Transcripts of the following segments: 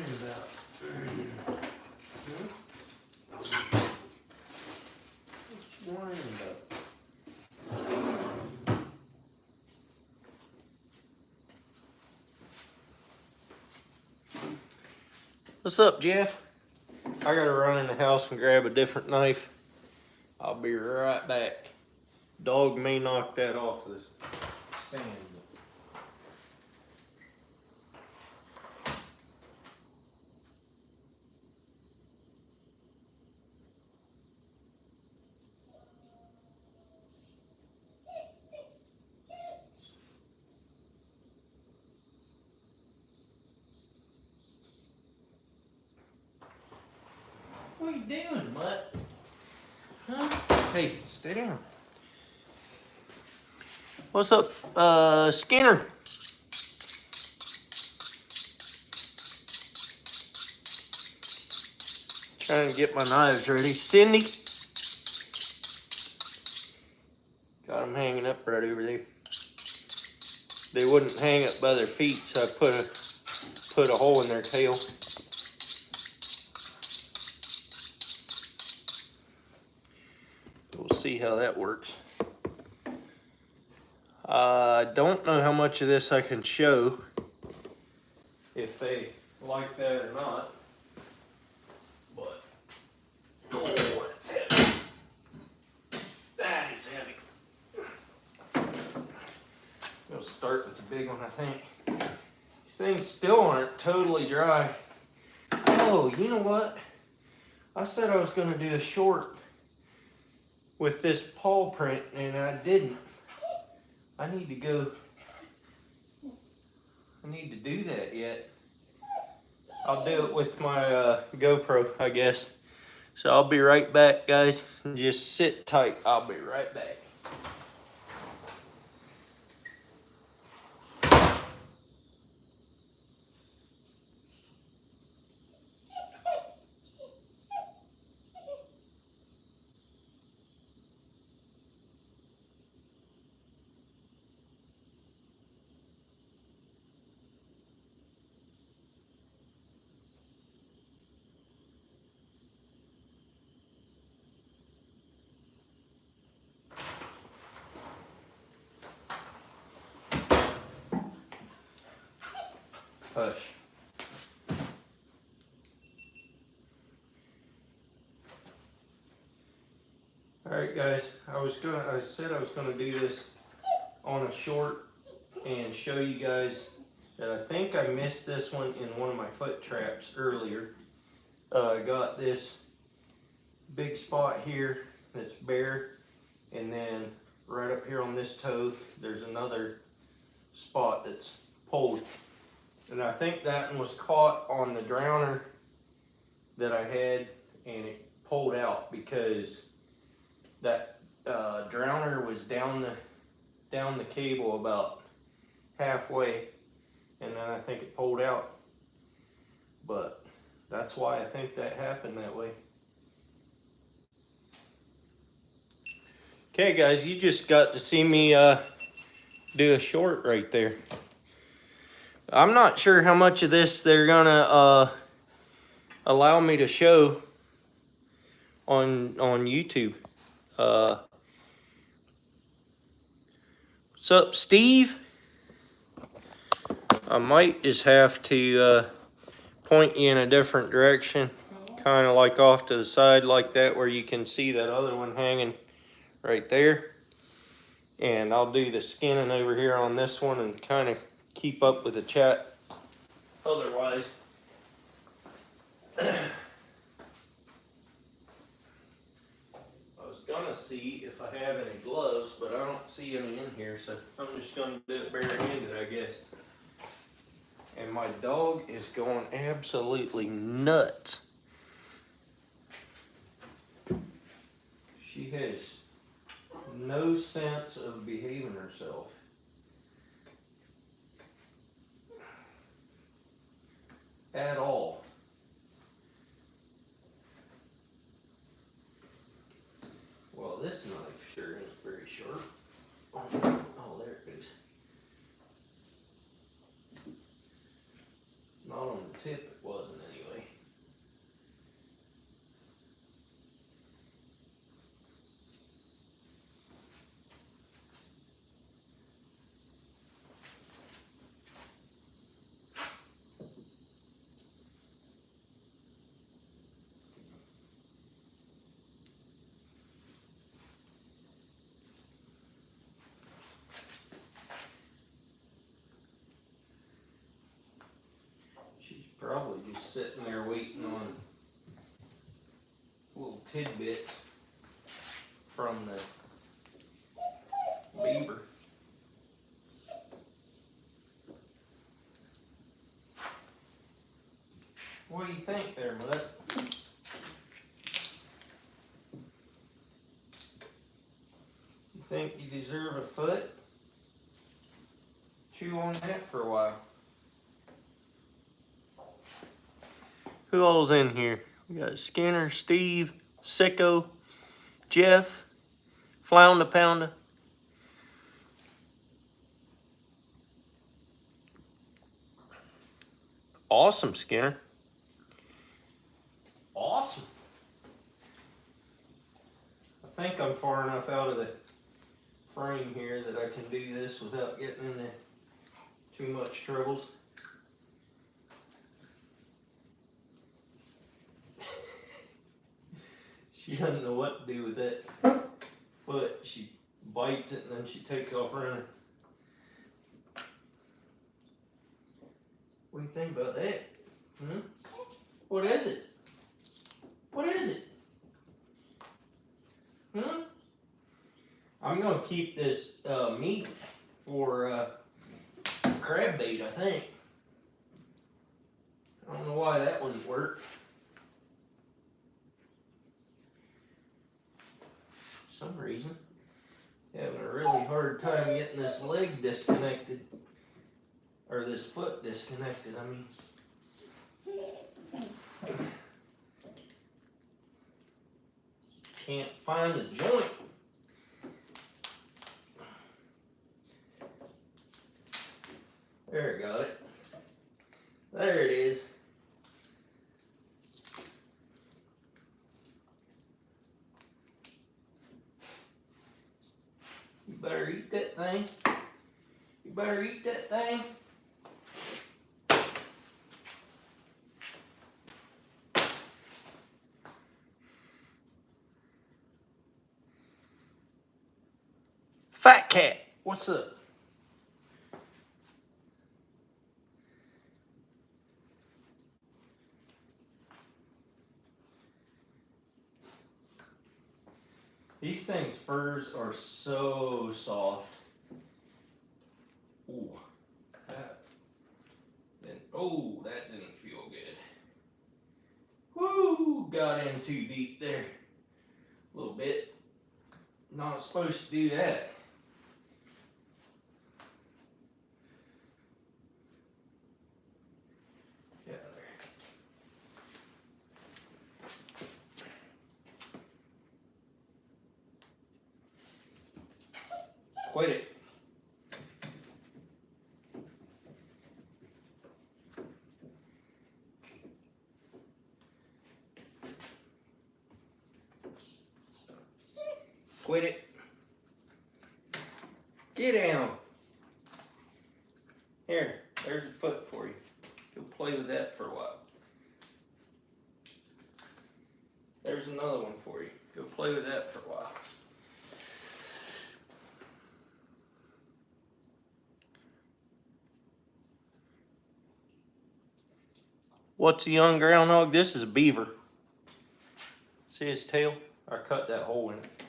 about? What you whining about? What's up, Jeff? I gotta run in the house and grab a different knife. I'll be right back. Dog may knock that off this stand. What are you doing, Mutt? Huh? Hey, stay down. What's up, Skinner? Trying to get my knives ready. Cindy? Got them hanging up right over there. They wouldn't hang up by their feet, so I put a hole in their tail. We'll see how that works. I don't know how much of this I can show, if they like that or not, but oh, it's heavy. That is heavy. We'll start with the big one, I think. These things still aren't totally dry. Oh, you know what? I said I was going to do a short with this paw print, and I didn't. I need to do that yet. I'll do it with my GoPro, I guess. So I'll be right back, guys. Just sit tight. I'll be right back. Hush. Alright guys, I said I was gonna do this on a short and show you guys that I think I missed this one in one of my foot traps earlier. I got this big spot here that's bare, and then right up here on this toe there's another spot that's pulled. And I think that one was caught on the drowner that I had, and it pulled out because that drowner was down the cable about halfway, and then I think it pulled out. But that's why I think that happened that way. Okay guys, you just got to see me do a short right there. I'm not sure how much of this they're gonna allow me to show on YouTube. What's up, Steve? I might just have to point you in a different direction, kind of like off to the side like that, where you can see that other one hanging right there. And I'll do the skinning over here on this one and kind of keep up with the chat otherwise. I was gonna see if I have any gloves, but I don't see any in here, so I'm just gonna do it barehanded, I guess. And my dog is going absolutely nuts. She has no sense of behaving herself. At all. Well, this knife sure ain't very sharp. Oh, there it goes. Not on the tip, it wasn't sitting there waiting on little tidbits from the beaver. What do you think there, Mutt? You think you deserve a foot? Chew on that for a while. Who all's in here? We got Skinner, Steve, Sicko, Jeff, Flounda Pounda. Awesome, Skinner. Awesome. I think I'm far enough out of the frame here that I can do this without getting into too much troubles. She doesn't know what to do with that foot. She bites it and then she takes off running. What do you think about that? Hmm? What is it? What is it? Hmm? I'm gonna keep this meat for crab bait, I think. I don't know why that wouldn't work. For some reason, having a really hard time getting this leg disconnected, or this foot disconnected, I mean. Can't find the joint. There, got it. There it is. You better eat that thing. You better eat that thing. Fat cat, what's up? These things' furs are so soft. Ooh, that didn't feel good. Woo, got in too deep there. A little bit. Not supposed to do that. Get out of there. Quit it. Quit it. Get down. Here, there's a foot for you. Go play with that for a while. There's another one for you. Go play with that for a while. What's a young groundhog? This is a beaver. See his tail? I cut that hole in it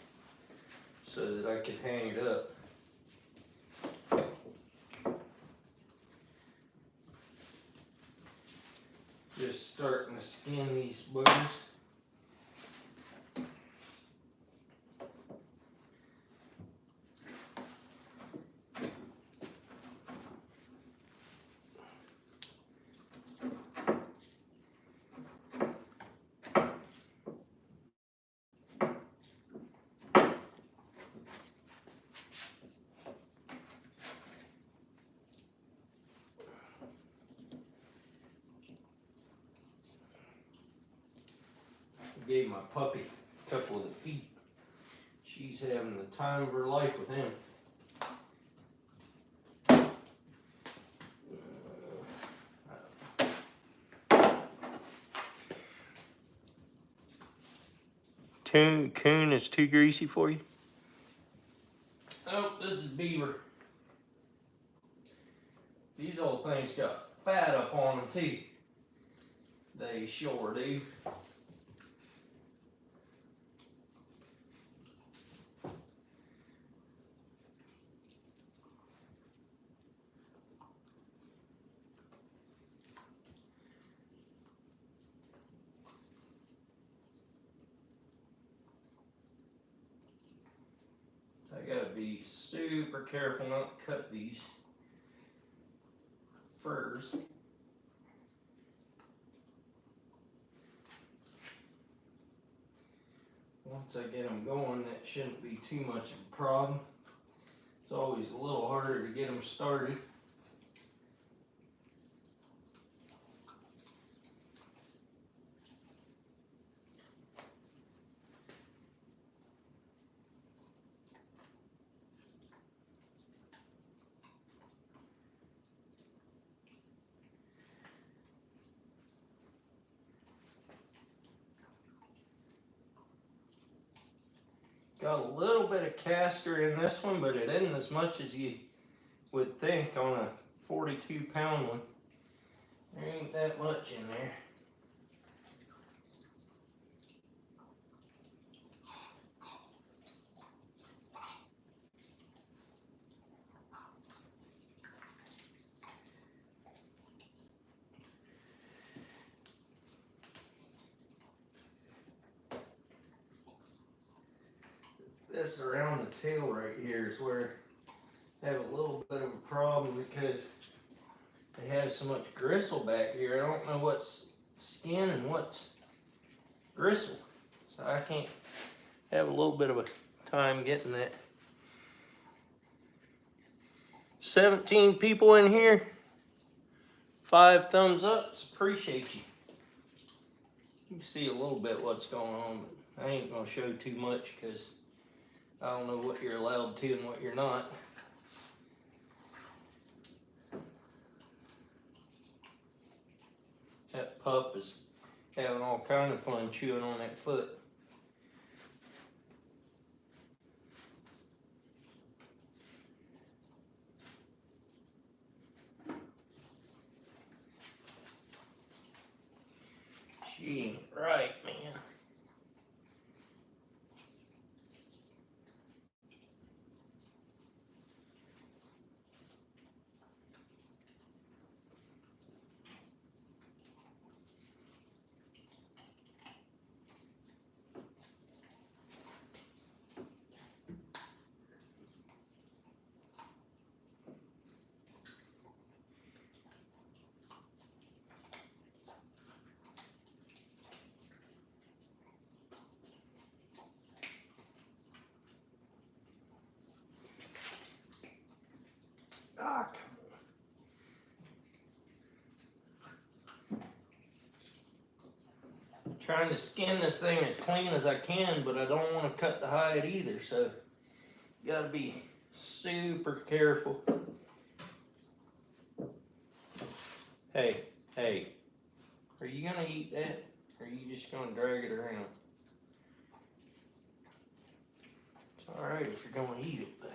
so that I could hang it up. Just starting to skin these buggers. Gave my puppy a couple of the feet. She's having the time of her life with him. Coon is too greasy for you? Oh, this is beaver. These old things got fat up on them too. They sure do. I gotta be super careful not to cut these furs. Once I get them going, that shouldn't be too much of a problem. It's always a little harder to get them started. Got a little bit of castor in this one, but it isn't as much as you would think on a 42-pound one. There ain't that much in there. This around the tail right here is where I have a little bit of a problem because they have so much gristle back here. I don't know what's skin and what's gristle. So I can't have a little bit of a time getting that. 17 people in here. 5 thumbs ups. Appreciate you. You can see a little bit what's going on, but I ain't gonna show too much because I don't know what you're allowed to and what you're not. That pup is having all kind of fun chewing on that foot. She ain't right, man. Ah, trying to skin this thing as clean as I can, but I don't want to cut the hide either, so you gotta be super careful. Hey, are you gonna eat that, or are you just gonna drag it around? It's alright if you're gonna eat it, but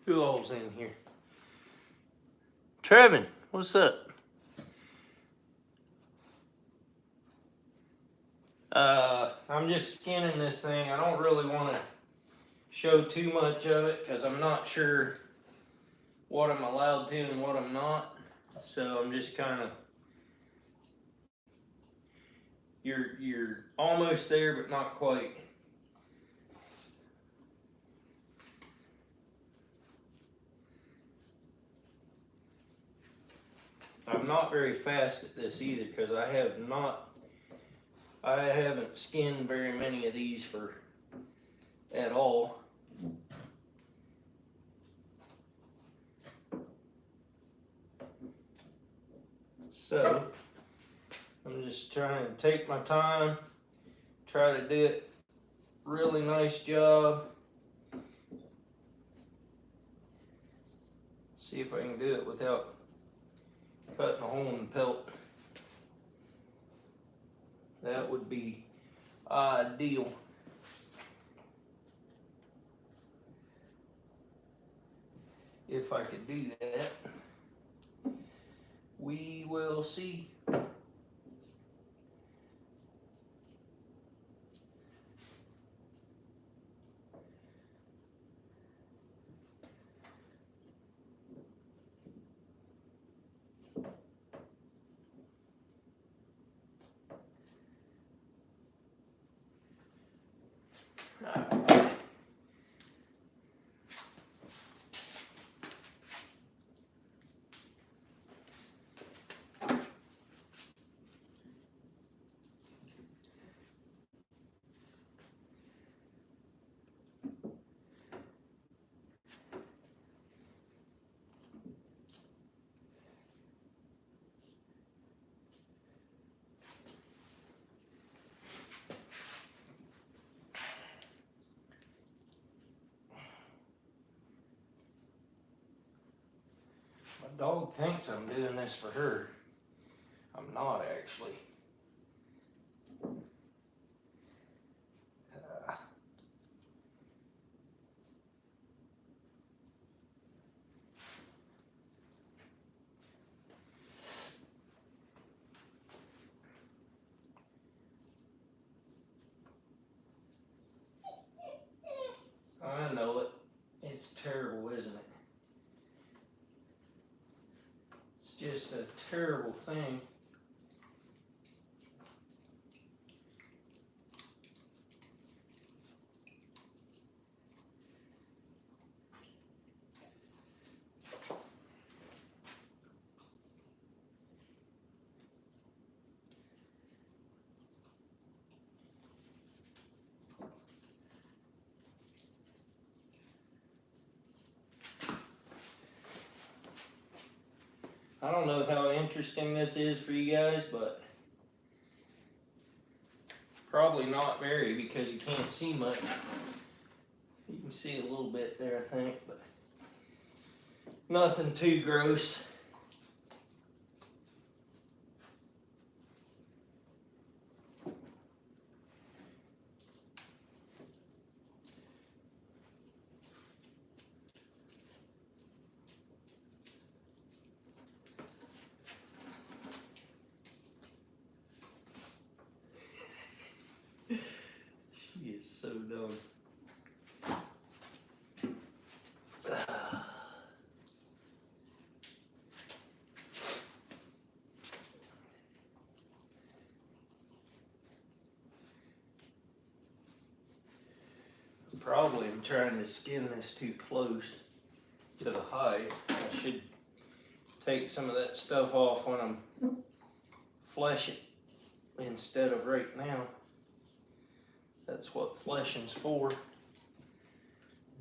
who all's in here? Trevin, what's up? I'm just skinning this thing. I don't really want to show too much of it because I'm not sure what I'm allowed to and what I'm not. So I'm just kind of, you're almost there, but not quite. I'm not very fast at this either because I haven't skinned very many of these at all. So I'm just trying to take my time, try to do it really nice job. See if I can do it without cutting a hole in the pelt. That would be ideal. If I could do that. We will see. My dog thinks I'm doing this for her. I'm not actually. I know it. It's terrible, isn't it? It's just a terrible thing. I don't know how interesting this is for you guys, but probably not very because you can't see much. You can see a little bit there, I think, but nothing too gross. She is so dumb. Probably I'm trying to skin this too close to the hide. I should take some of that stuff off when I'm fleshing instead of right now. That's what fleshing's for.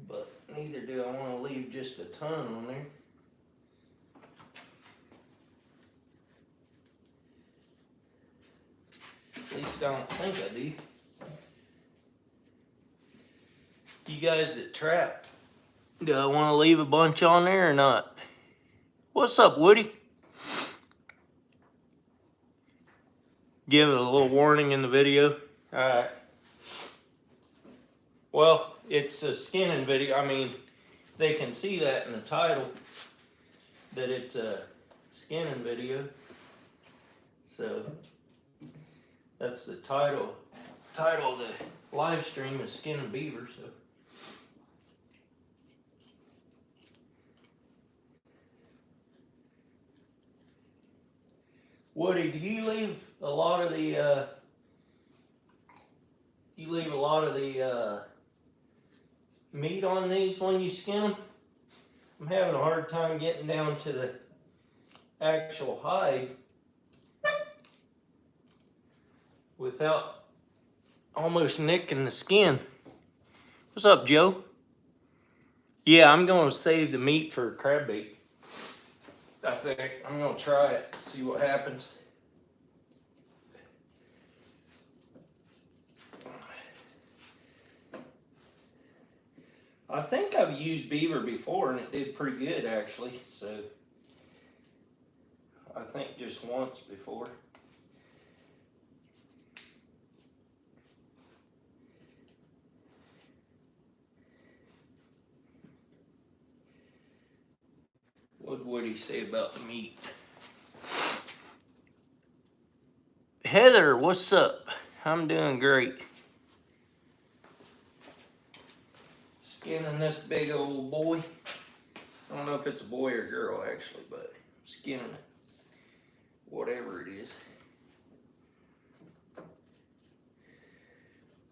But neither do I want to leave just a ton on there. At least I don't think I do. You guys that trap, do I want to leave a bunch on there or not? What's up, Woody? Give it a little warning in the video. Alright. Well, it's a skinning video. I mean, they can see that in the title, that it's a skinning video. So, that's the title. Title of the live stream is Skinning Beaver, so. Woody, do you leave a lot of the, meat on these when you skin them? I'm having a hard time getting down to the actual hide without almost nicking the skin. What's up, Joe? Yeah, I'm going to save the meat for crab bait. I think I'm going to try it, see what happens. I think I've used beaver before and it did pretty good actually, so I think just once before. What would he say about the meat? Heather, what's up? I'm doing great. Skinning this big old boy. I don't know if it's a boy or girl actually, but skinning it. Whatever it is.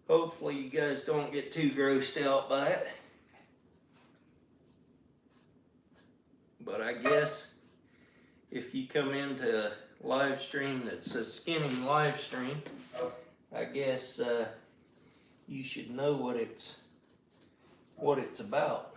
Hopefully you guys don't get too grossed out by it. But I guess if you come into a live stream that's a skinning live stream, I guess you should know what it's about.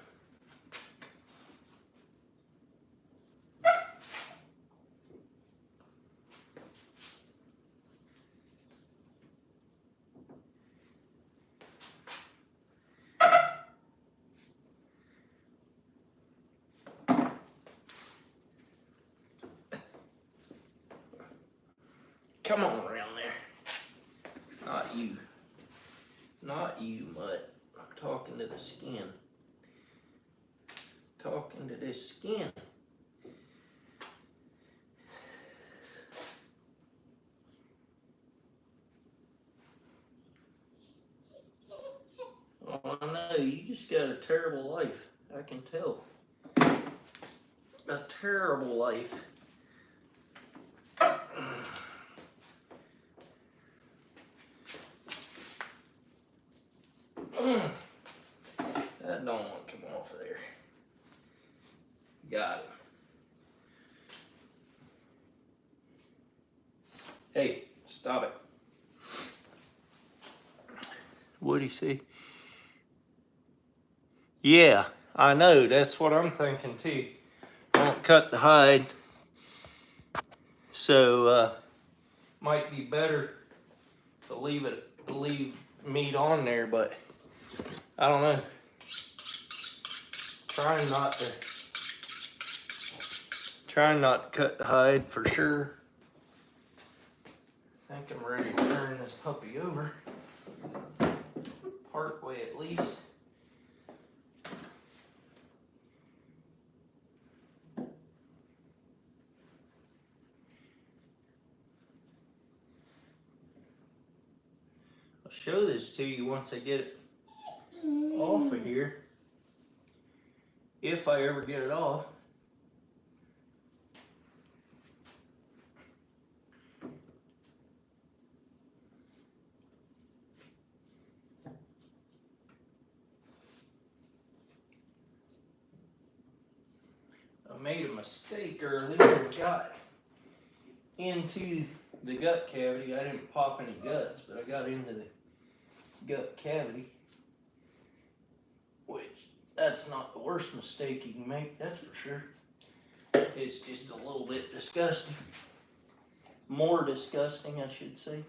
Come on around there. Not you. Not you, mutt. I'm talking to the skin. Talking to this skin. Oh, I know. You just got a terrible life. I can tell. A terrible life. That don't want to come off of there. Got him. Hey, stop it. What'd he say? Yeah, I know. That's what I'm thinking too. Don't cut the hide. So, might be better to leave meat on there, but I don't know. Trying not to cut the hide for sure. I think I'm ready to turn this puppy over. Part way at least. I'll show this to you once I get it off of here. If I ever get it off. I made a mistake earlier and got into the gut cavity. I didn't pop any guts, but I got into the gut cavity, which that's not the worst mistake you can make, that's for sure. It's just a little bit disgusting. More disgusting, I should say.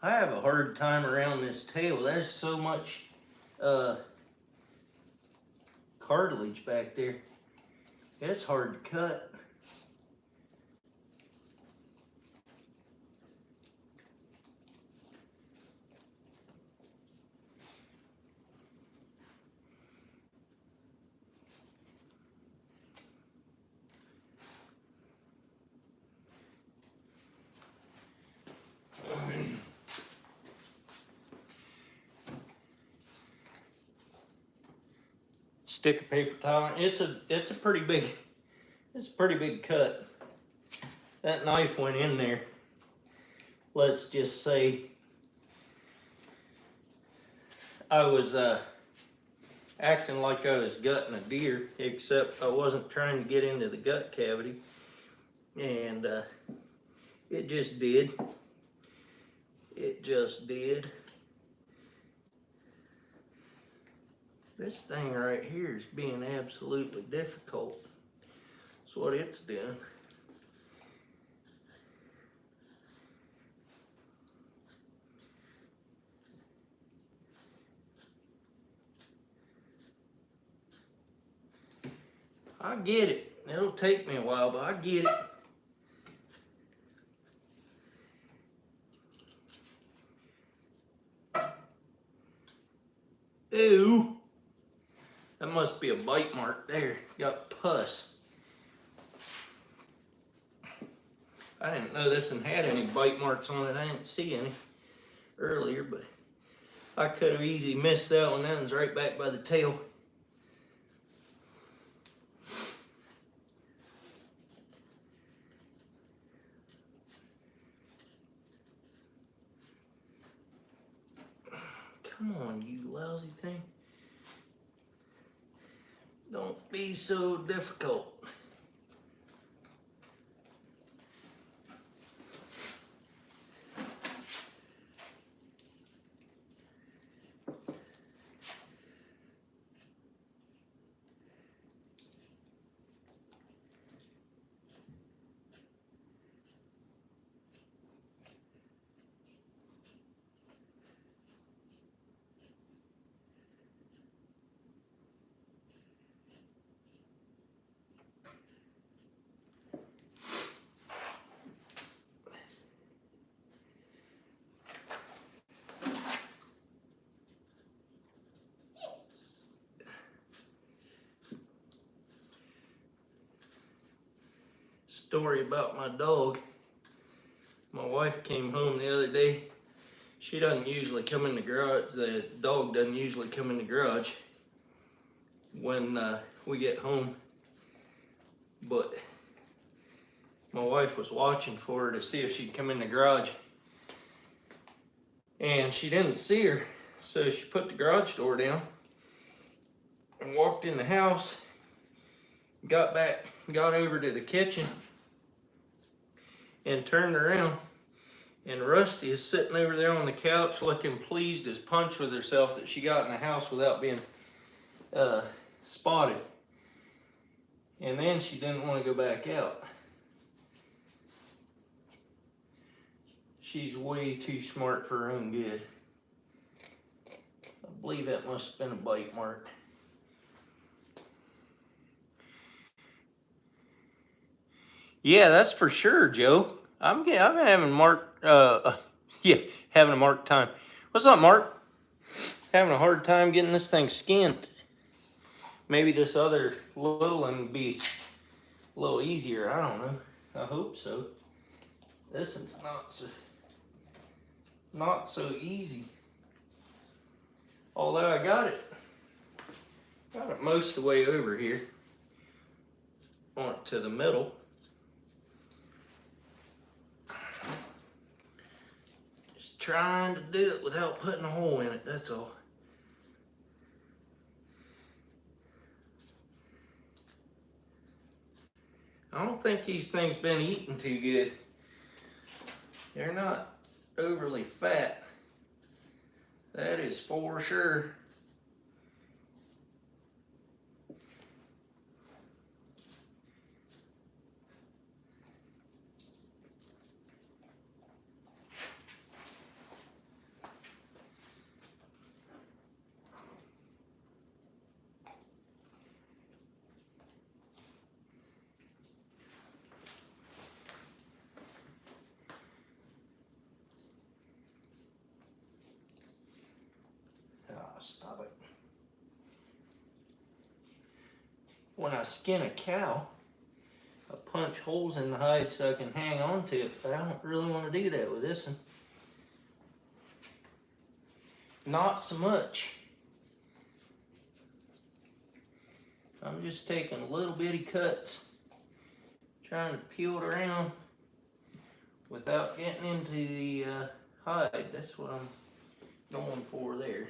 I have a hard time around this tail. There's so much cartilage back there. It's hard to cut. Stick a paper towel. It's a pretty big cut. That knife went in there. Let's just say I was acting like I was gutting a deer, except I wasn't trying to get into the gut cavity, and it just did. It just did. This thing right here is being absolutely difficult. That's what it's doing. I get it. It'll take me a while, but I get it. Ew. That must be a bite mark there. Got pus. I didn't know this one had any bite marks on it. I didn't see any earlier, but I could have easily missed that one. That one's right back by the tail. Come on, you lousy thing. Don't be so difficult. Story about my dog. My wife came home the other day. She doesn't usually come in the garage. The dog doesn't usually come in the garage when we get home. But my wife was watching for her to see if she'd come in the garage. And she didn't see her. So she put the garage door down and walked in the house. Got over to the kitchen and turned around, and Rusty is sitting over there on the couch looking pleased as punch with herself that she got in the house without being spotted. And then she didn't want to go back out. She's way too smart for her own good. I believe that must have been a bite mark. Yeah, that's for sure, Joe. I'm having having a marked time. What's up, Mark? Having a hard time getting this thing skinned. Maybe this other little one would be a little easier. I don't know. I hope so. This one's not so easy. Although I got it most of the way over here onto the middle. Trying to do it without putting a hole in it, that's all. I don't think these things been eating too good. They're not overly fat. That is for sure. Stop it. When I skin a cow, I punch holes in the hide so I can hang on to it, but I don't really want to do that with this one. Not so much. I'm just taking little bitty cuts, trying to peel it around without getting into the hide. That's what I'm going for there.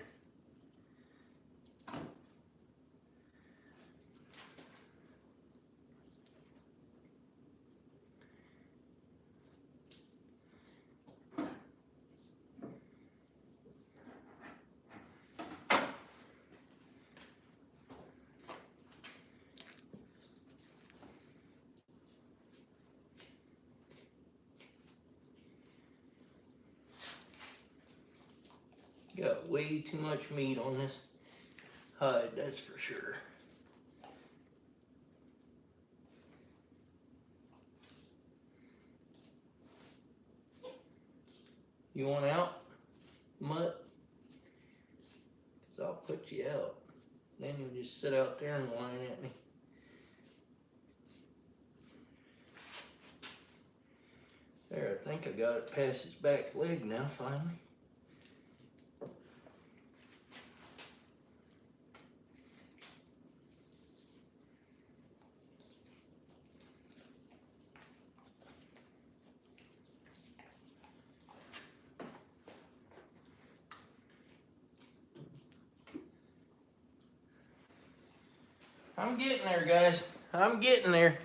Got way too much meat on this hide, that's for sure. You want out, mutt? Cause I'll put you out. Then you just sit out there and whine at me. There, I think I got it past his back leg now, finally. I'm getting there, guys. I'm getting there.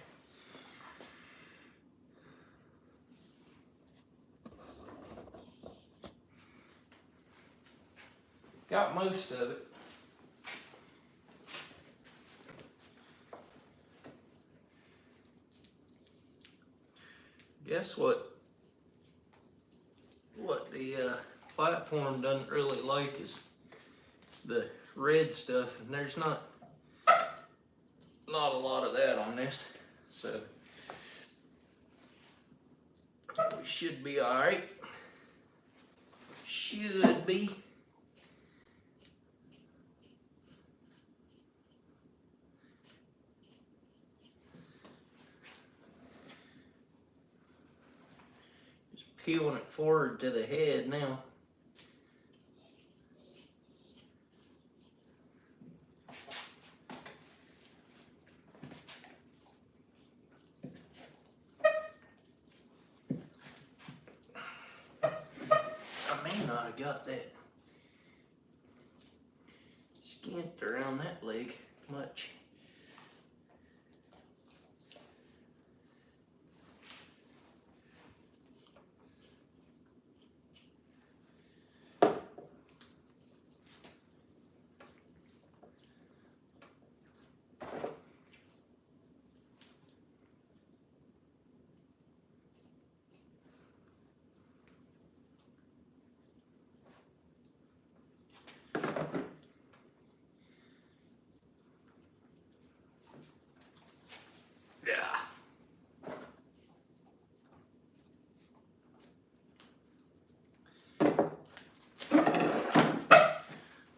Got most of it. Guess what? What the platform doesn't really like is the red stuff, and there's not a lot of that on this, so we should be all right. Should be. Just peeling it forward to the head now. Got that skint around that leg much.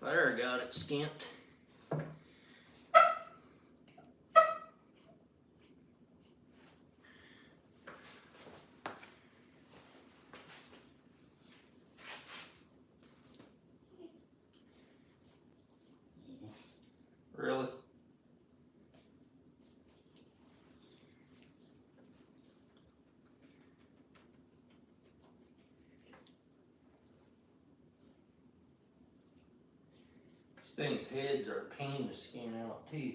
There, I got it skint. Really? These things' heads are a pain to skin out too.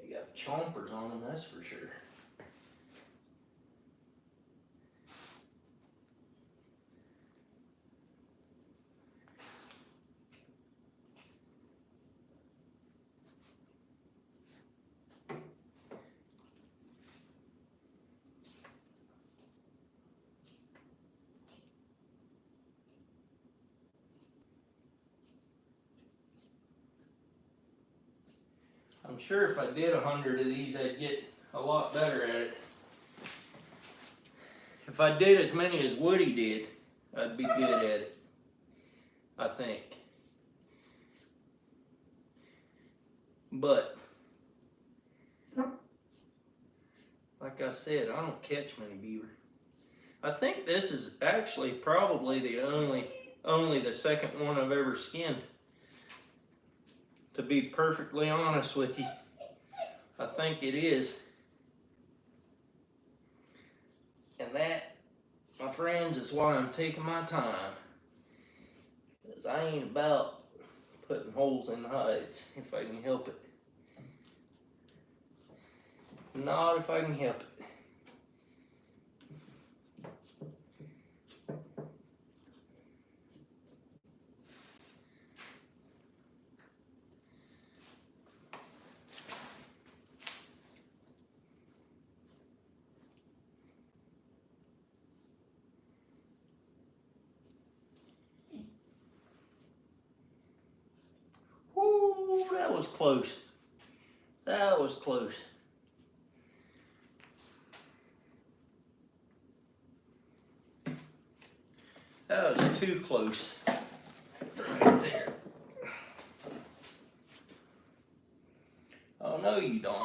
They got chompers on them, that's for sure. I'm sure if I did 100 of these, I'd get a lot better at it. If I did as many as Woody did, I'd be good at it, I think. But, like I said, I don't catch many beaver. I think this is actually probably the only the second one I've ever skinned. To be perfectly honest with you, I think it is. And that, my friends, is why I'm taking my time. Because I ain't about putting holes in the hides if I can help it. Not if I can help it. that was close. That was close. That was too close. Right there. Oh, no, you don't.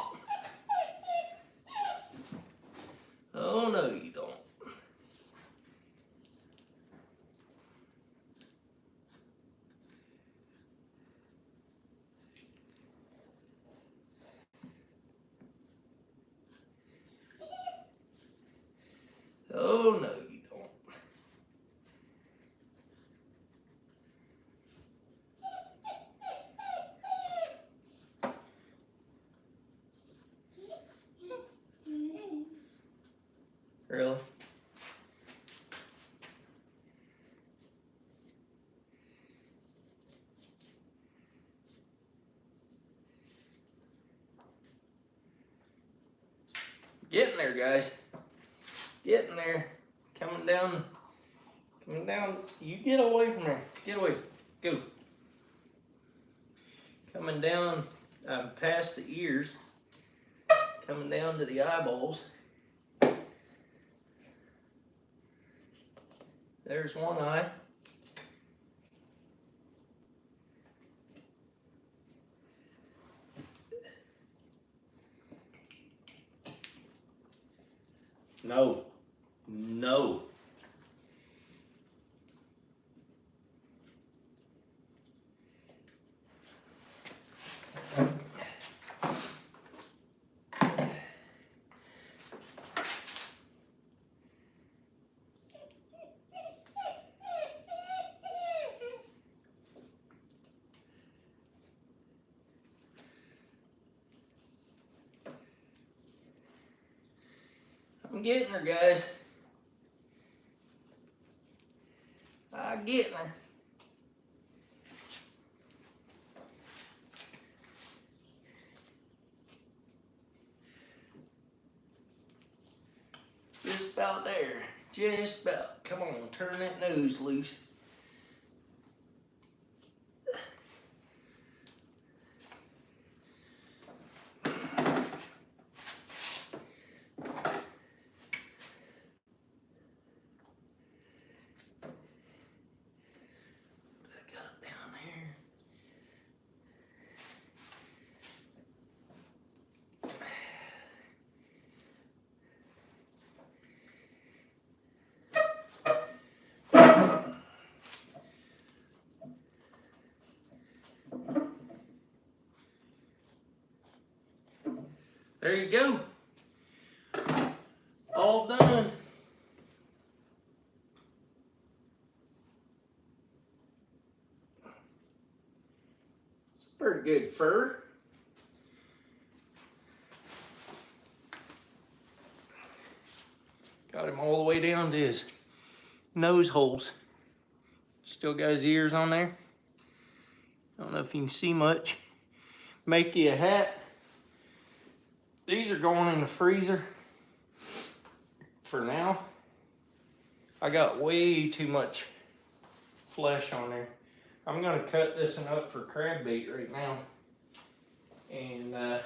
Oh, no, you don't. Oh, no, you don't. Really? Getting there, guys. Getting there. Coming down. Coming down. You get away from there. Get away. Go. Coming down past the ears. Coming down to the eyeballs. There's one eye. No. No. I'm getting her, guys. I'm getting her. Just about there. Just about. Come on, turn that nose loose. There you go. All done. It's pretty good fur. Got him all the way down to his nose holes. Still got his ears on there. I don't know if you can see much. Make you a hat. These are going in the freezer for now. I got way too much flesh on there. I'm gonna cut this one up for crab bait right now. And then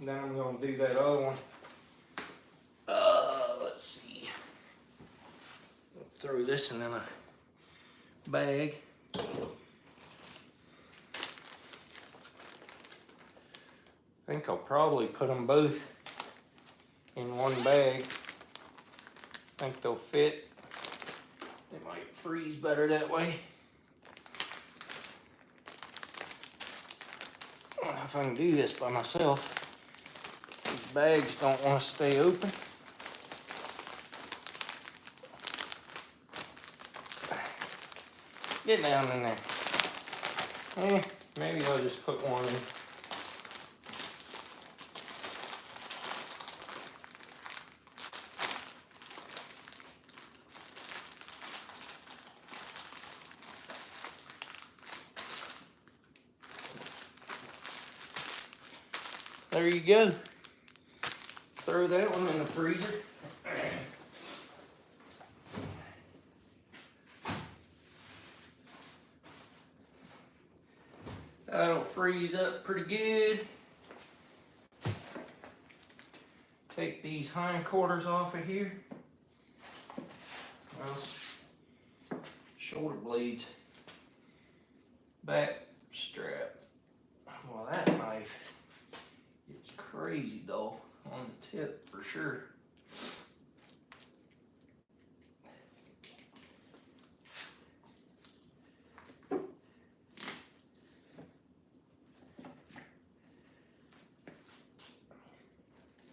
I'm gonna do that other one. Let's see. I'll throw this one in a bag. I think I'll probably put them both in one bag. I think they'll fit. They might freeze better that way. I don't know if I can do this by myself. These bags don't want to stay open. Get down in there. Maybe I'll just put one in. There you go. Throw that one in the freezer. That'll freeze up pretty good. Take these hindquarters off of here. Well, shoulder blades. Back strap. Well, that knife is crazy dull on the tip for sure.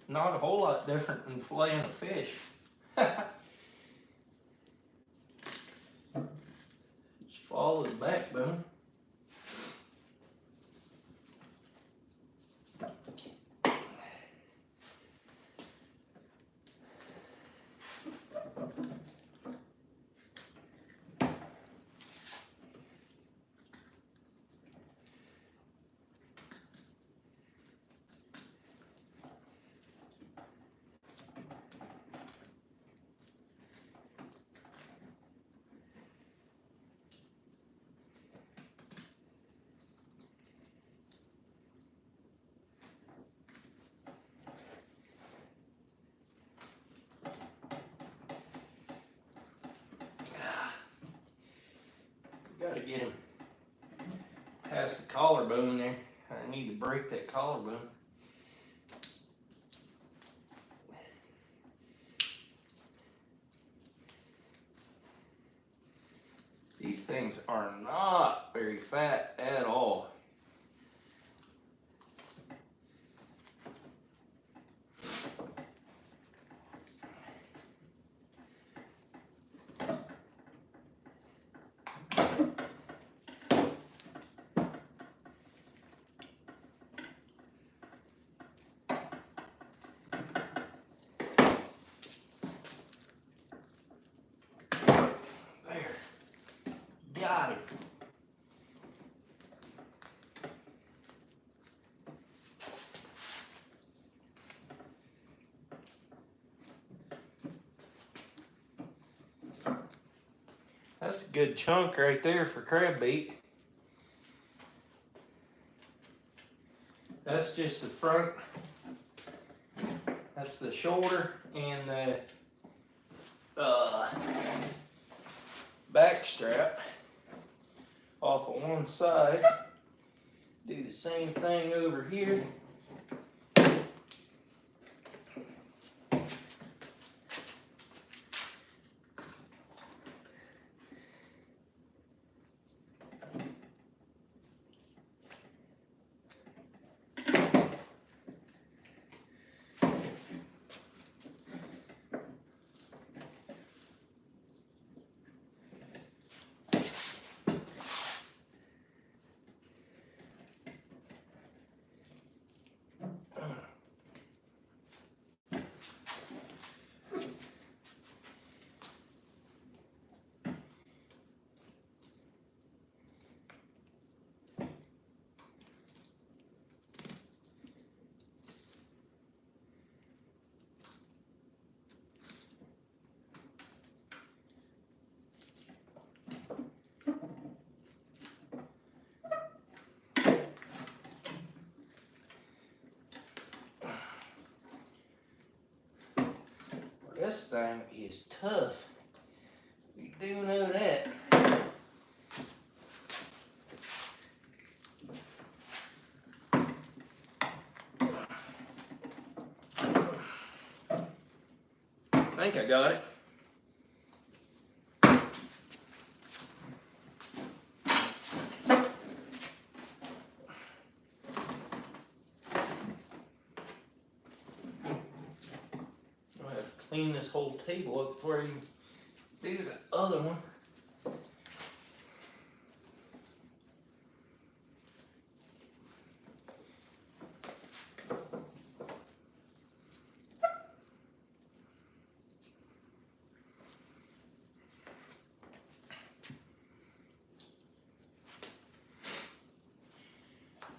Not a whole lot different than filleting a fish. Just follow the backbone. Gotta get him past the collarbone there. I need to break that collarbone. These things are not very fat at all. Got it. That's a good chunk right there for crab bait. That's just the front. That's the shoulder and the back strap. Off of one side. Do the same thing over here. This thing is tough. You do know that. I think I got it. Clean this whole table up before you do the other one.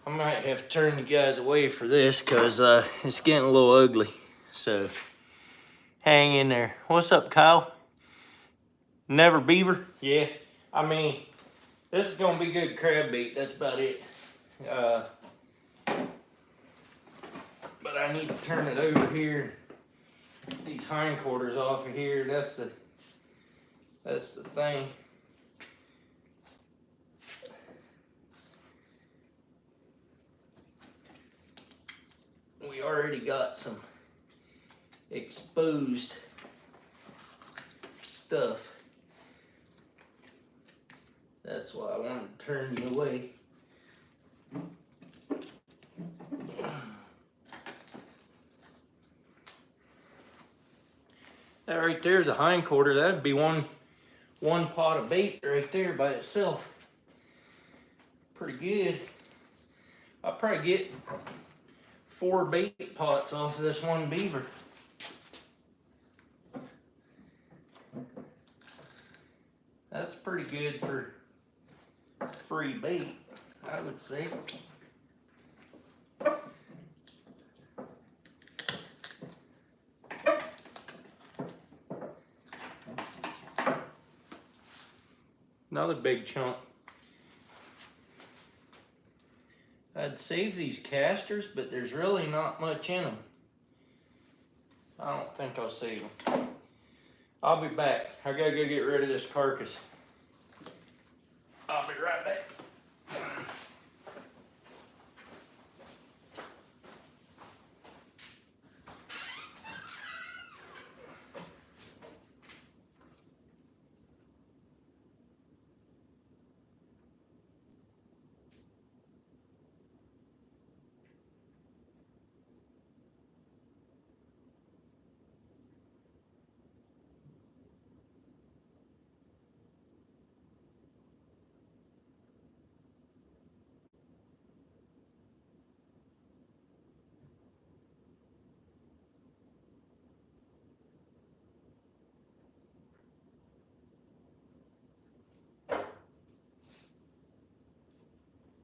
I might have to turn you guys away for this because it's getting a little ugly. So hang in there. What's up, Kyle? Never beaver? Yeah. I mean, this is gonna be good crab bait. That's about it. But I need to turn it over here. These hindquarters off of here. That's the thing. We already got some exposed stuff. That's why I wanted to turn you away. That right there is a hindquarter. That'd be one pot of bait right there by itself. Pretty good. I'll probably get 4 bait pots off of this one beaver. That's pretty good for free bait, I would say. Another big chunk. I'd save these casters, but there's really not much in them. I don't think I'll save them. I'll be back. I gotta go get rid of this carcass. I'll be right back.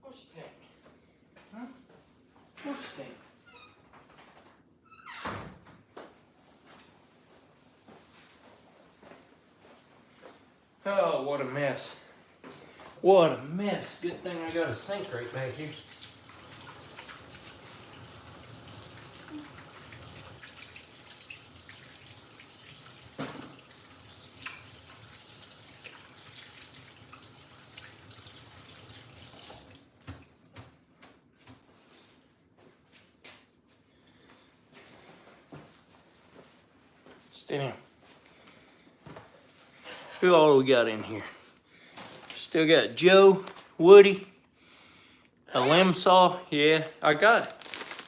What you think? Huh? What you think? Oh, what a mess. What a mess. Good thing I got a sink right back here. Stay down. Who all we got in here? Still got Joe, Woody, a limb saw. Yeah, I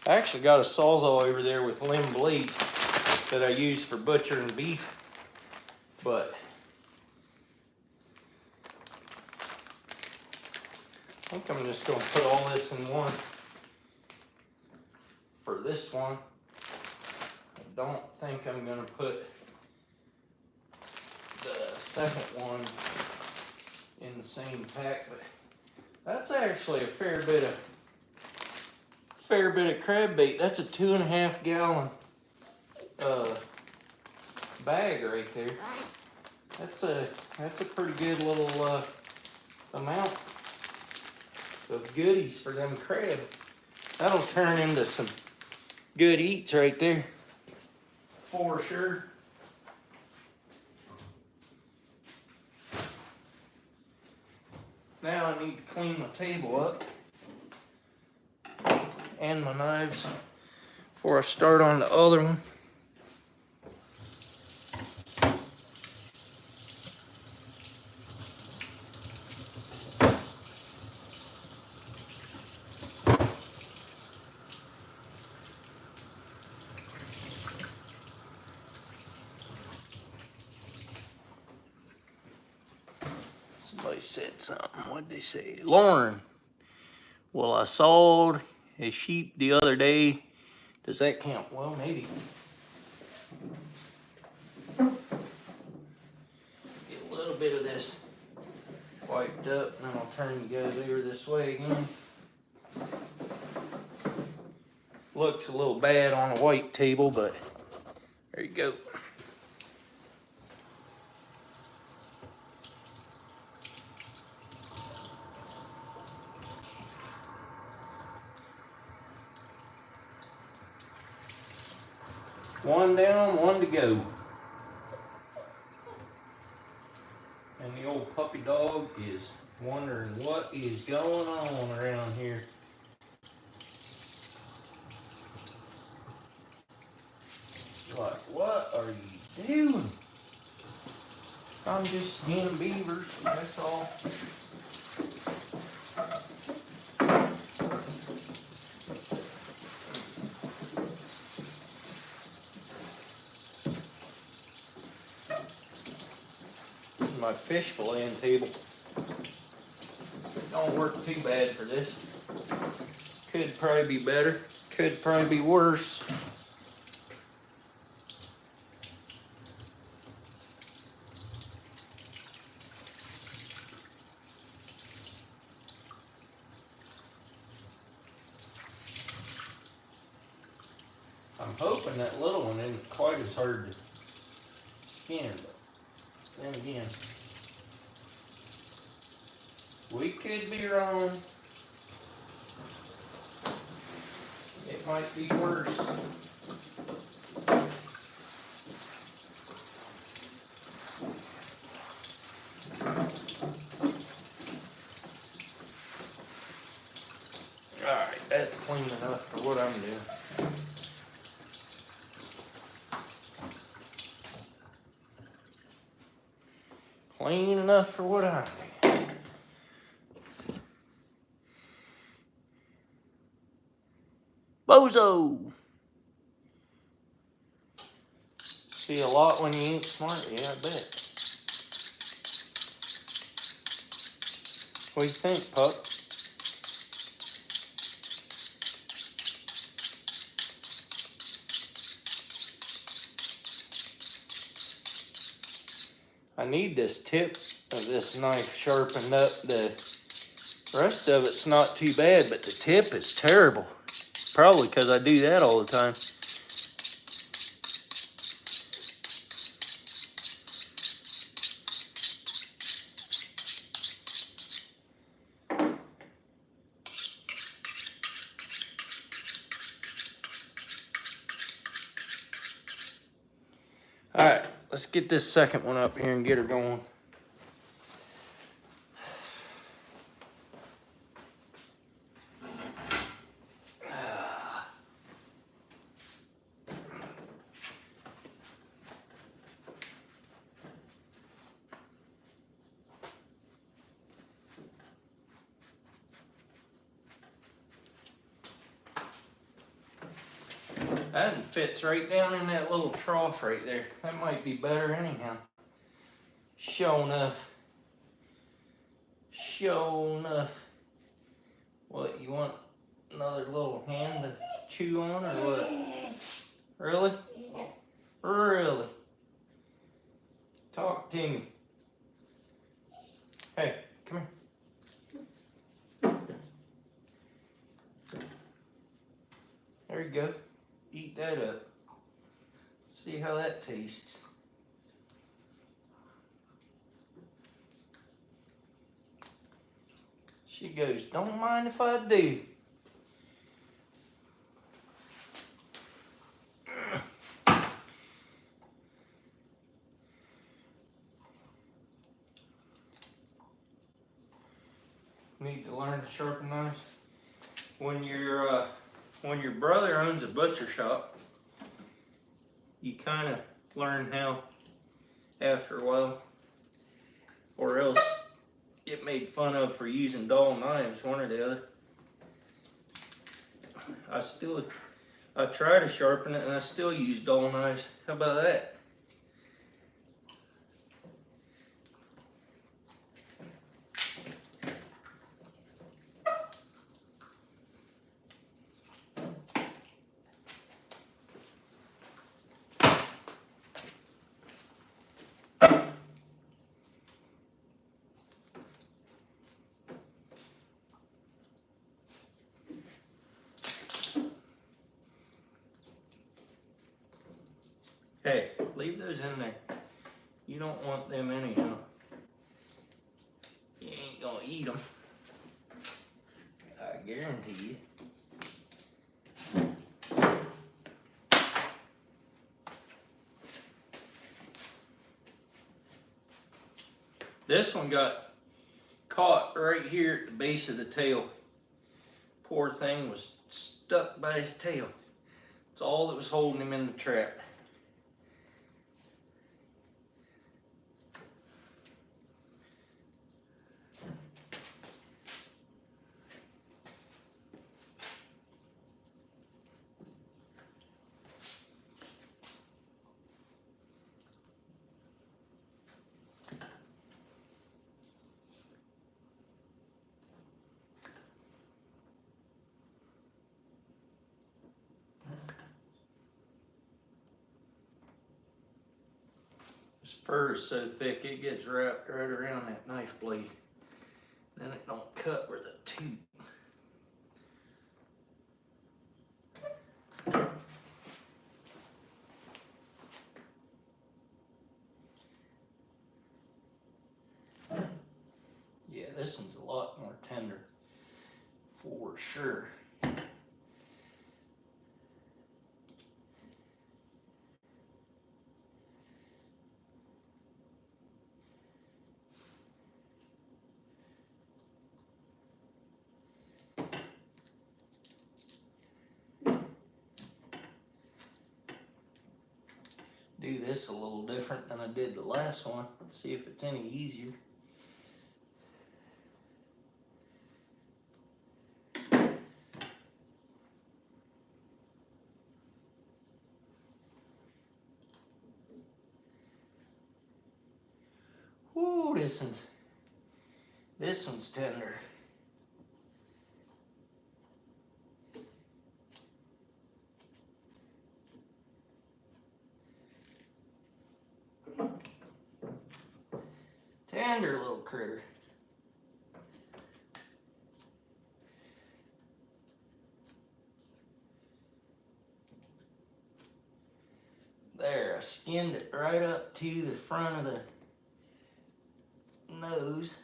actually got a sawzall over there with limb blades that I use for butchering beef. But I think I'm just gonna put all this in one for this one. I don't think I'm gonna put the second one in the same pack, but that's actually a fair bit of crab bait. That's a 2.5 gallon bag right there. That's a pretty good little amount of goodies for them crab. That'll turn into some good eats right there, for sure. Now I need to clean my table up and my knives before I start on the other one. Somebody said something. What'd they say? Lauren. Well, I sold a sheep the other day. Does that count? Well, maybe. Get a little bit of this wiped up, and then I'll turn you guys over this way again. Looks a little bad on a white table, but there you go. one down, one to go. And the old puppy dog is wondering what is going on around here. Like, what are you doing? I'm just seeing beavers, that's all. My fish filleting table. Don't work too bad for this. Could probably be better. Could probably be worse. I'm hoping that little one isn't quite as hard to skin, but then again, we could be wrong. It might be worse. Alright, that's clean enough for what I'm doing. Clean enough for what I'm doing. Bozo! See a lot when you ain't smart? Yeah, I bet. What do you think, pup? I need this tip of this knife sharpened up. The rest of it's not too bad, but the tip is terrible. Probably because I do that all the time. All right, let's get this second one up here and get her going. That one fits right down in that little trough right there. That might be better anyhow. Sure enough. Sure enough. What, you want another little hand to chew on or what? Really? Really? Talk to me. Hey, come here. There you go. Eat that up. See how that tastes. She goes, don't mind if I do. Need to learn to sharpen knives. When your brother owns a butcher shop, you kind of learn how after a while, or else get made fun of for using dull knives, one or the other. I try to sharpen it and I still use dull knives. How about that? Hey, leave those in there. You don't want them anyhow. You ain't gonna eat them. I guarantee you. This one got caught right here at the base of the tail. Poor thing was stuck by his tail. It's all that was holding him in the trap. His fur is so thick it gets wrapped right around that knife blade. Then it don't cut where the tooth. Yeah, this one's a lot more tender, for sure. Do this a little different than I did the last one. See if it's any easier. Woo, this one's tender. Tender little critter. There, I skinned it right up to the front of the nose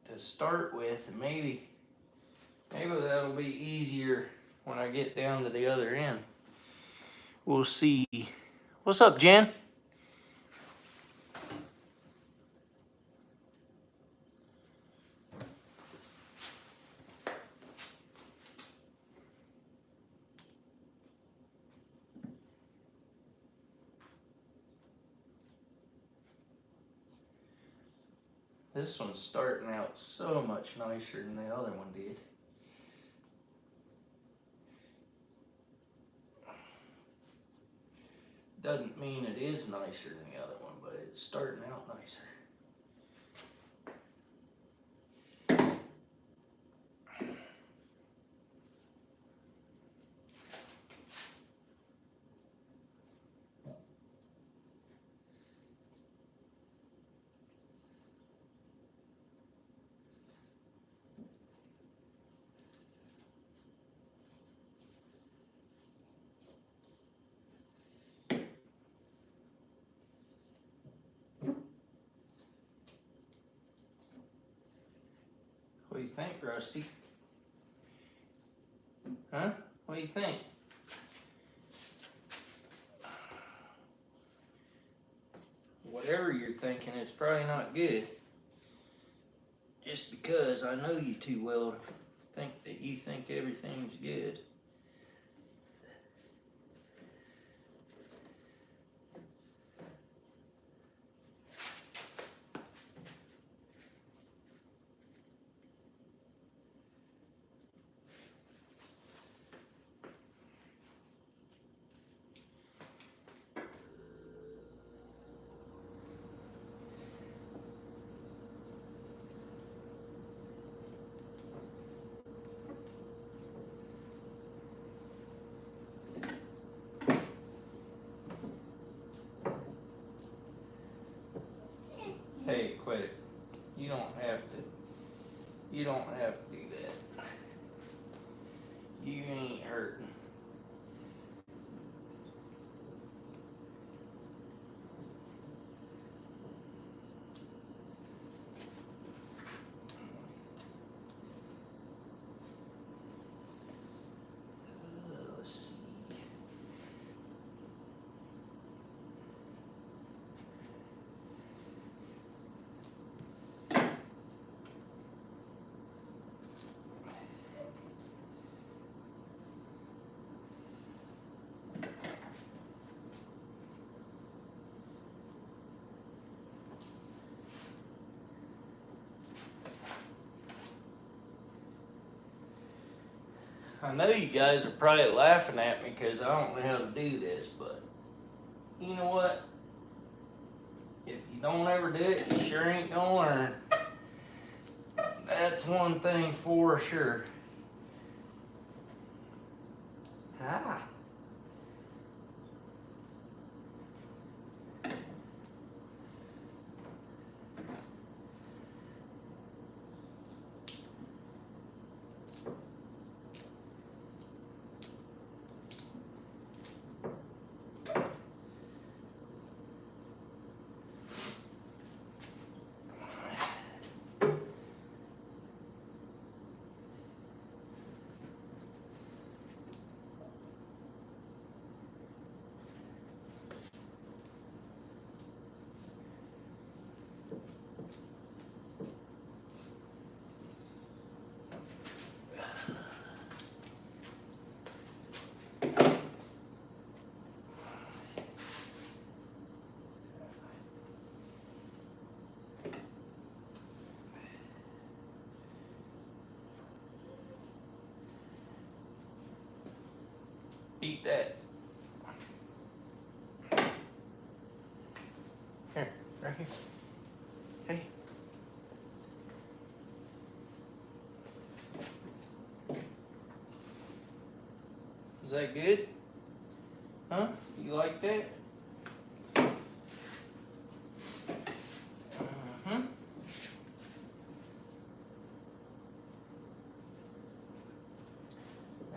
to start with, and maybe that'll be easier when I get down to the other end. We'll see. What's up, Jen? This one's starting out so much nicer than the other one did. Doesn't mean it is nicer than the other one, but it's starting out nicer. What do you think, Rusty? Huh? What do you think? Whatever you're thinking, it's probably not good. Just because I know you too well to think that you think everything's good. Hey, quit it. You don't have to do that. You ain't hurting. Let's see. I know you guys are probably laughing at me because I don't know how to do this, but you know what? If you don't ever do it, you sure ain't gonna learn. That's one thing for sure. Ah. Eat that. Here, right here. Hey. Is that good? Huh? You like that? Uh-huh.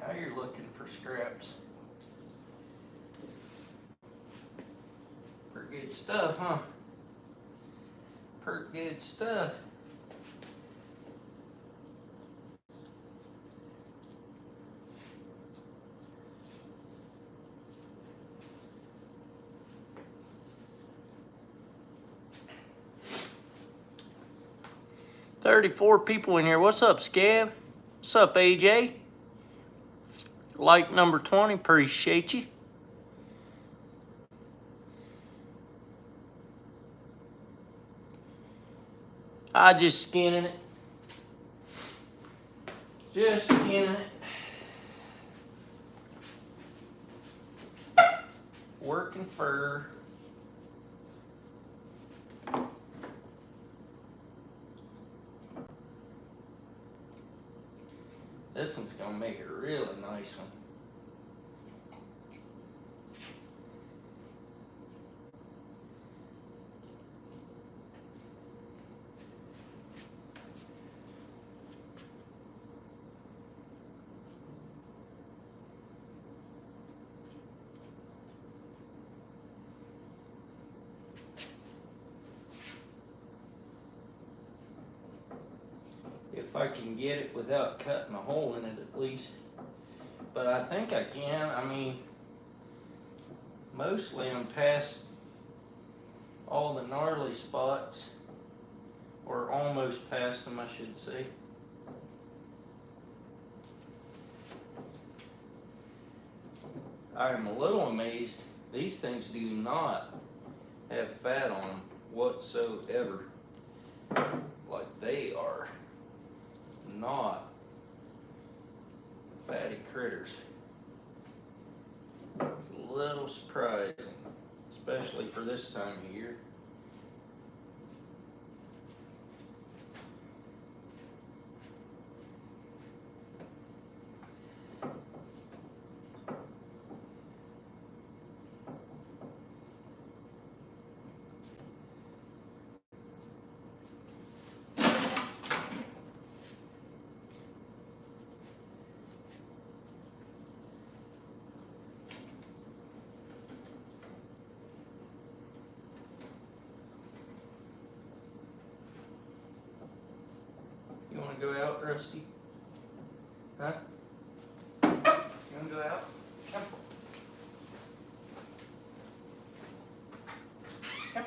Now you're looking for scraps. Pretty good stuff, huh? Pretty good stuff. $34 people in here. What's up, Scav? What's up, AJ? Like number 20, appreciate you. I just skinning it. Just skinning it. Working fur. This one's gonna make a really nice one. If I can get it without cutting a hole in it at least. But I think I can. I mean, mostly I'm past all the gnarly spots, or almost past them, I should say. I am a little amazed. These things do not have fat on them whatsoever. Like, they are not fatty critters. It's a little surprising, especially for this time of year. You want to go out, Rusty? Huh? You want to go out? Come. Come.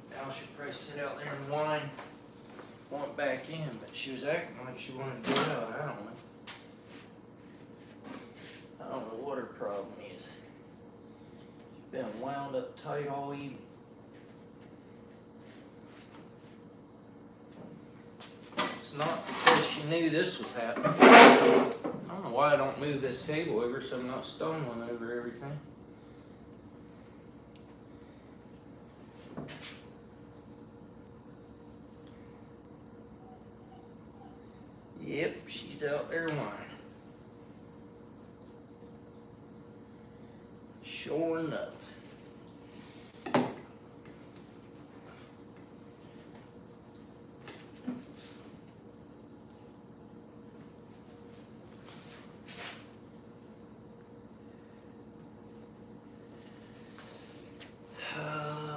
Now she'll probably sit out there and whine, want back in, but she was acting like she wanted to go out. I don't know. I don't know what her problem is. She's been wound up tight all evening. not because she knew this was happening. I don't know why I don't move this table over so I'm not stumbling over everything. Yep, she's out there whining. Sure enough.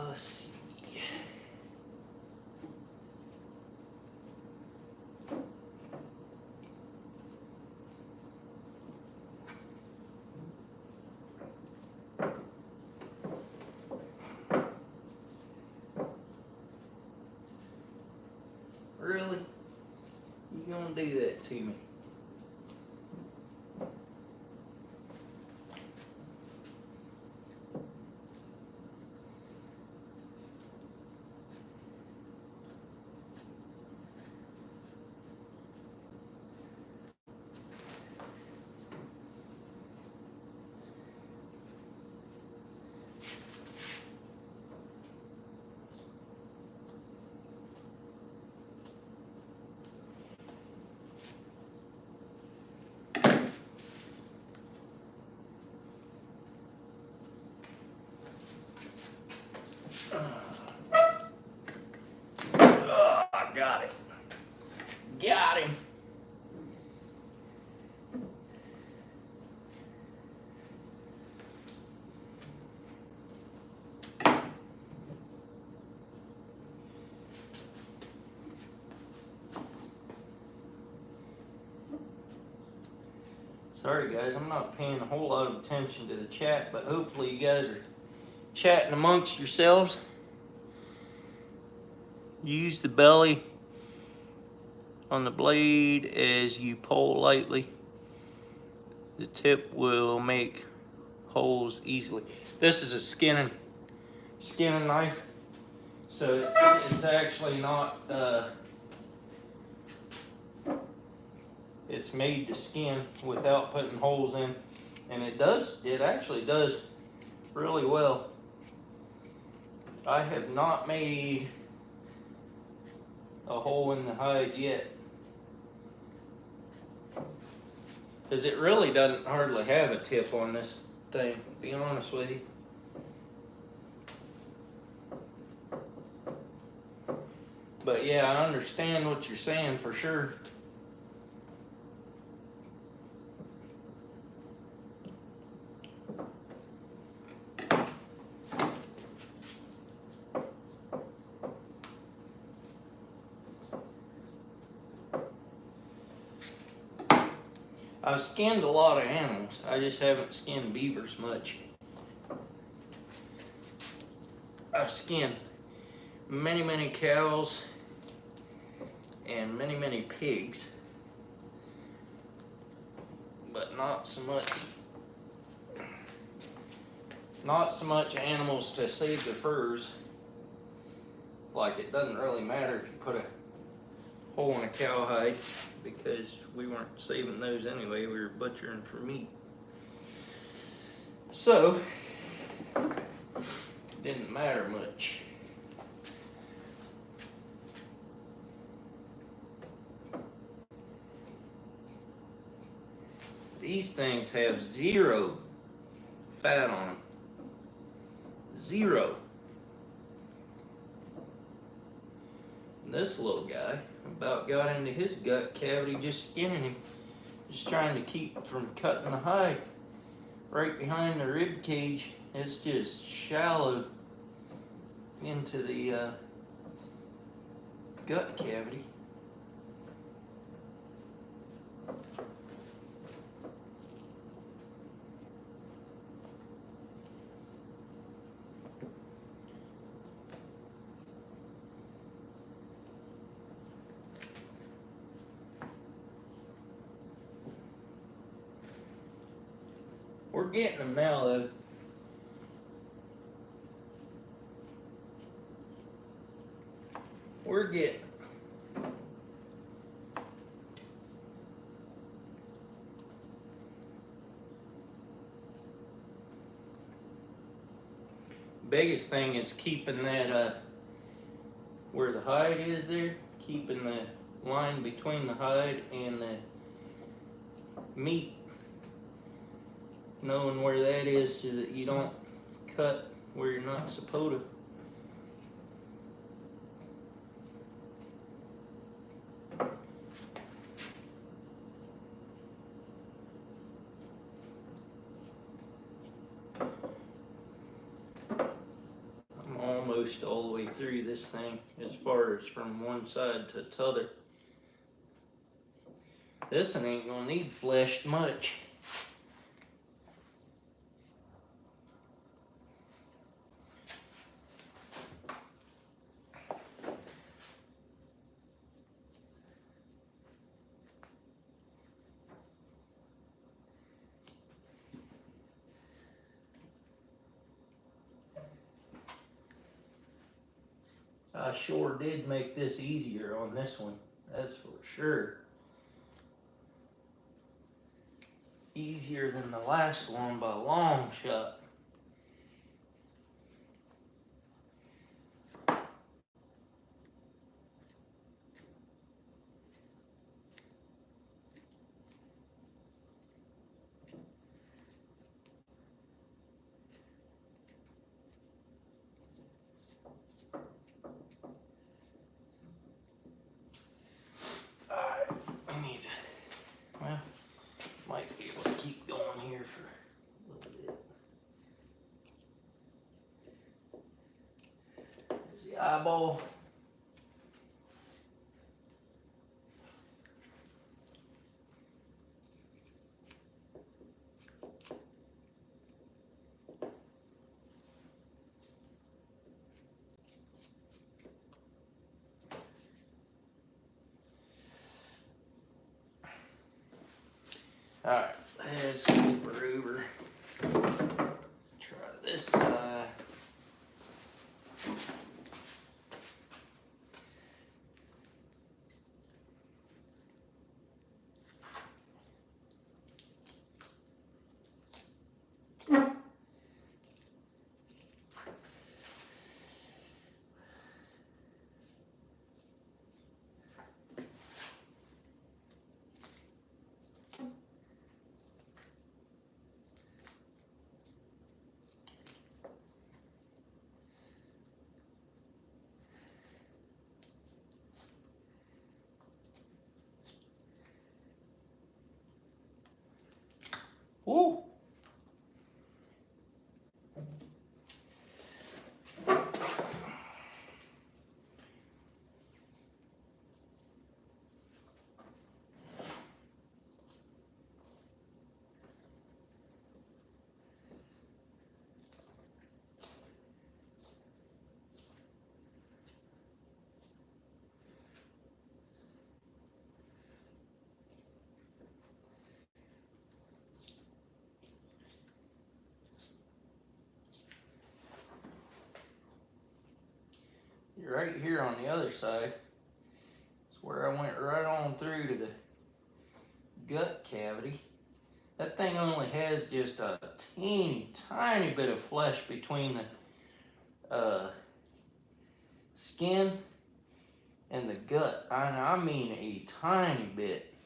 Let's see. Really? You gonna do that to me? I got it. Got him. Sorry guys, I'm not paying a whole lot of attention to the chat, but hopefully you guys are chatting amongst yourselves. Use the belly on the blade as you pull lightly. The tip will make holes easily. This is a skinning knife, so it's actually not it's made to skin without putting holes in, and it actually does really well. I have not made a hole in the hide yet, because it really doesn't hardly have a tip on this thing, to be honest with you. But yeah, I understand what you're saying for sure. I've skinned a lot of animals. I just haven't skinned beavers much. I've skinned many cows and many pigs, but not so much animals to save their furs. Like, it doesn't really matter if you put a hole in a cowhide, because we weren't saving those anyway, we were butchering for meat. So, didn't matter much. These things have 0 fat on them. 0. And this little guy about got into his gut cavity just skinning him. Just trying to keep from cutting the hide. Right behind the rib cage, it's just shallow into the gut cavity. We're getting them now, though. We're getting them. biggest thing is keeping that where the hide is there, keeping the line between the hide and the meat, knowing where that is so that you don't cut where you're not supposed to. I'm almost all the way through this thing as far as from one side to the other. This one ain't gonna need fleshed much. I sure did make this easier on this one, that's for sure. Easier than the last one by a long shot. Might be able to keep going here for a little bit. There's the eyeball. Alright, let's flip her over. Try this side. Woo! Right here on the other side is where I went right on through to the gut cavity. That thing only has just a teeny tiny bit of flesh between the skin and the gut. I mean a tiny bit.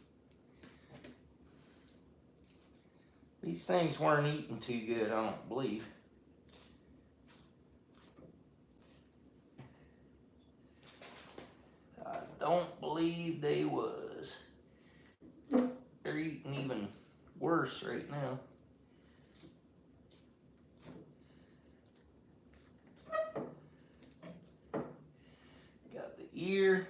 These things weren't eating too good, I don't believe. I don't believe they was. They're eating even worse right now. Got the ear.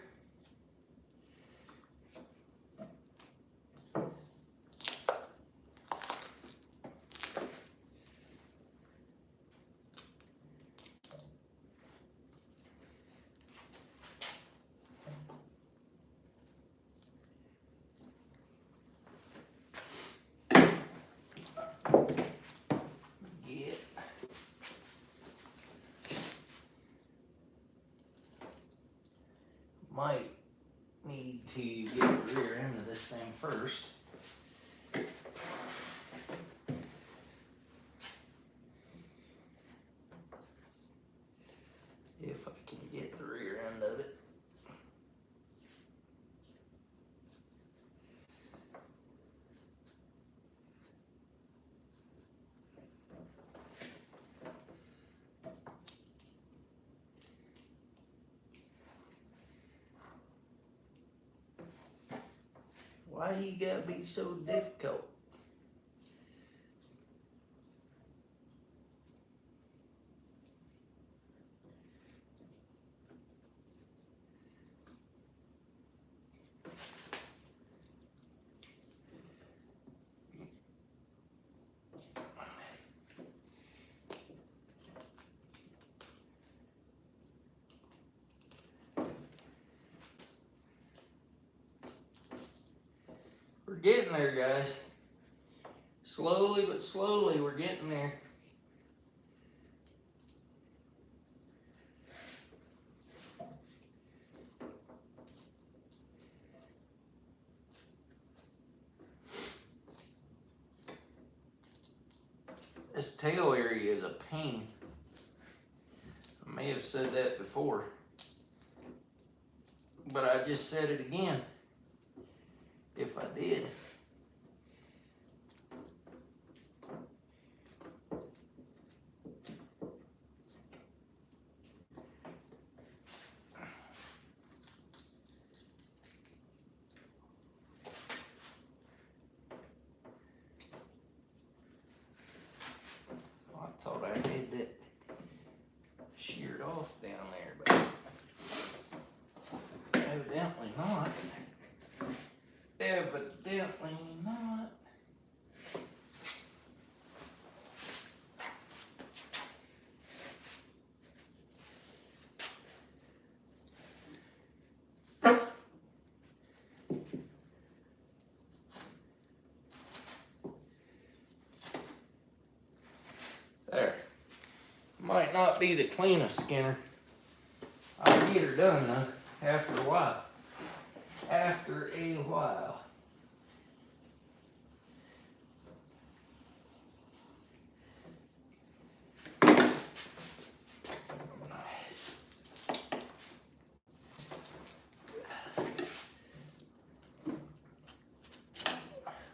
Why you gotta be so difficult? We're getting there, guys. Slowly but slowly, we're getting there. This tail area is a pain. I may have said that before, but I just said it again. If I did. I thought I had that sheared off down there, but evidently not. Evidently not. There. Might not be the cleanest skinner. I'll get her done though, after a while. After a while.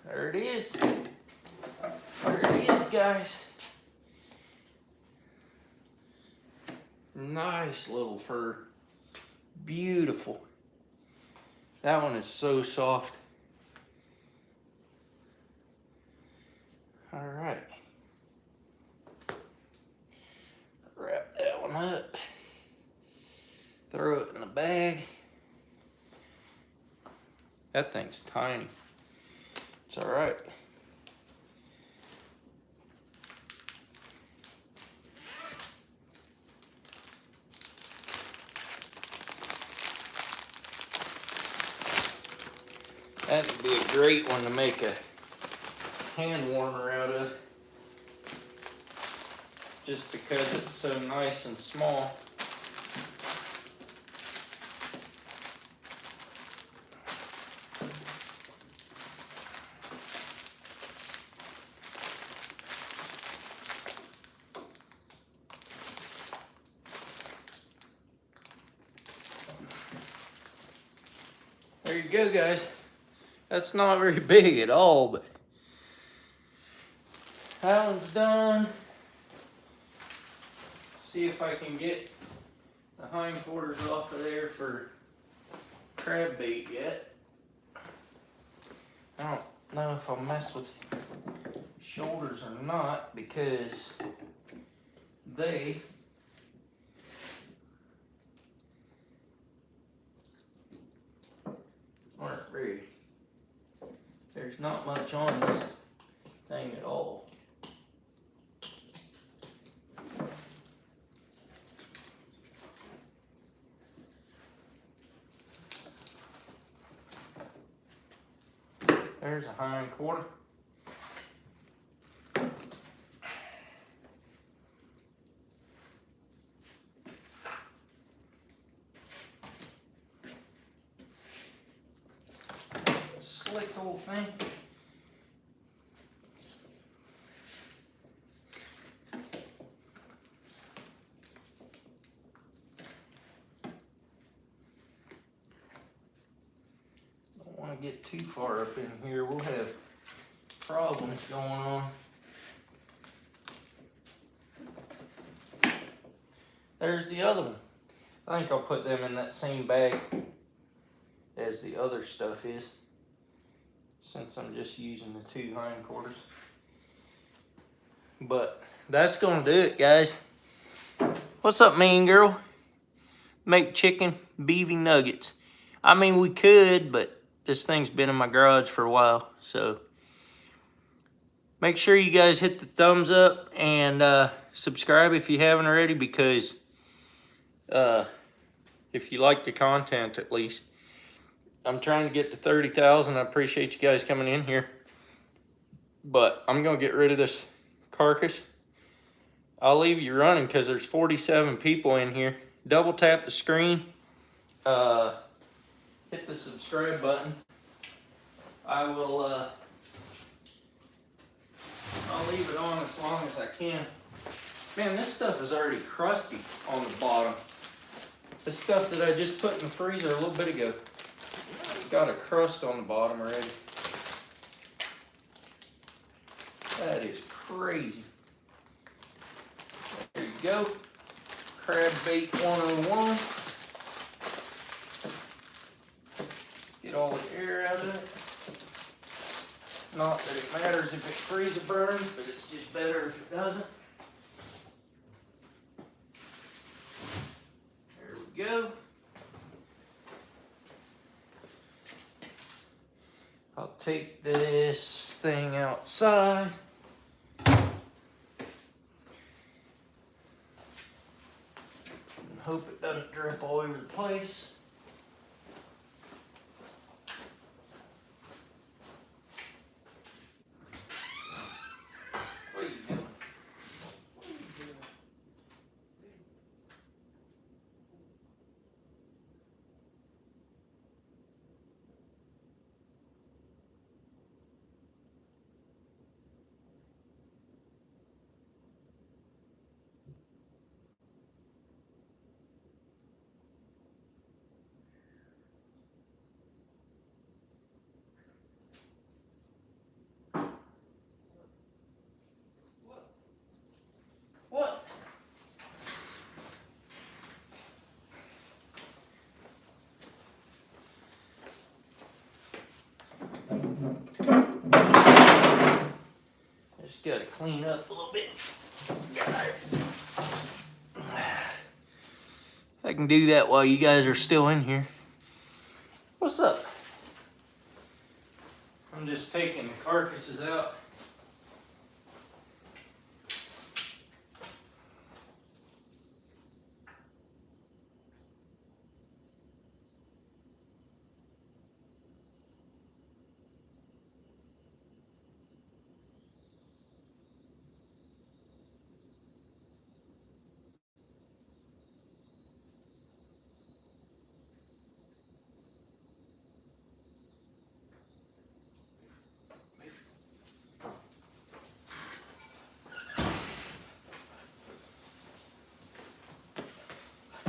There it is. There it is, guys. Nice little fur. Beautiful. That one is so soft. All right. Wrap that one up. Throw it in the bag. That thing's tiny. It's all right. That'd be a great one to make a hand warmer out of. Just because it's so nice and small. There you go, guys. That's not very big at all, but that one's done. See if I can get the hindquarters off of there for crab bait yet. I don't know if I'll mess with shoulders or not because they aren't very, there's not much on this thing at all. There's a hind quarter. Slick old thing. Don't want to get too far up in here. We'll have problems going on. There's the other one. I think I'll put them in that same bag as the other stuff is. since I'm just using the 2 hindquarters. But that's gonna do it, guys. What's up, mean girl? Make chicken beavy nuggets. I mean, we could, but this thing's been in my garage for a while, so make sure you guys hit the thumbs up and subscribe if you haven't already, because if you like the content, at least. I'm trying to get to 30,000. I appreciate you guys coming in here, but I'm gonna get rid of this carcass. I'll leave you running because there's 47 people in here. Double tap the screen, hit the subscribe button. I'll leave it on as long as I can. Man, this stuff is already crusty on the bottom. This stuff that I just put in the freezer a little bit ago, it's got a crust on the bottom already. That is crazy. There you go. Crab bait 101. Get all the air out of it. Not that it matters if it freezer burns, but it's just better if it doesn't. There we go. I'll take this thing outside. Hope it doesn't drip all over the place. What are you doing? What are you doing? What? Just gotta clean up a little bit, guys. I can do that while you guys are still in here. What's up? I'm just taking the carcasses out.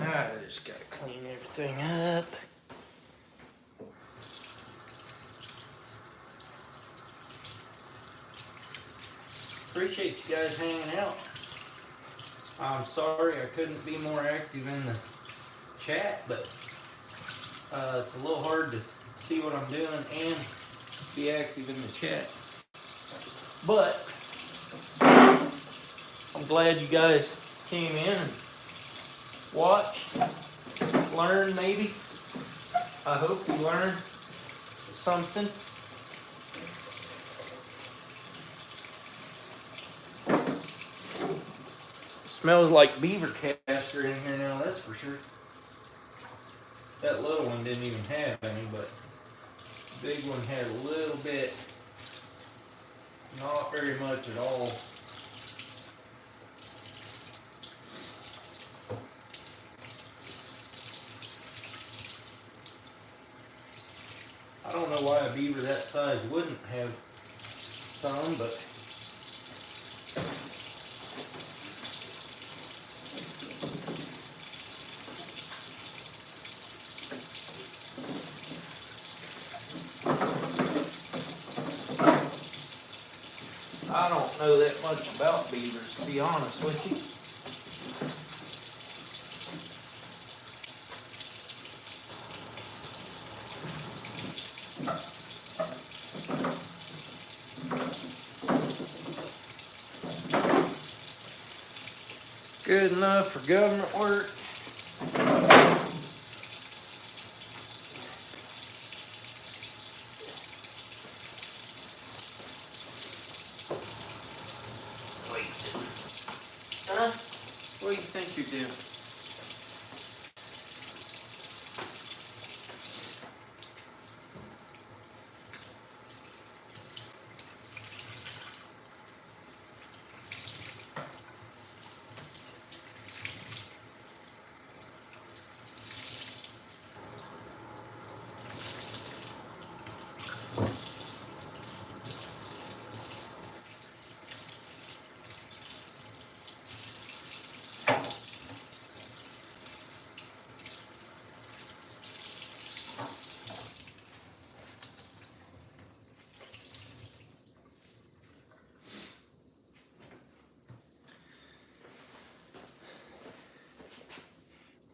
I just gotta clean everything up. Appreciate you guys hanging out. I'm sorry I couldn't be more active in the chat, but it's a little hard to see what I'm doing and be active in the chat. But I'm glad you guys came in and watched, learned maybe. I hope you learned something. Smells like beaver castor in here now, that's for sure. That little one didn't even have any, but the big one had a little bit. Not very much at all. I don't know why a beaver that size wouldn't have some, but I don't know that much about beavers, to be honest with you. Good enough for government work. Huh? What do you think you're doing?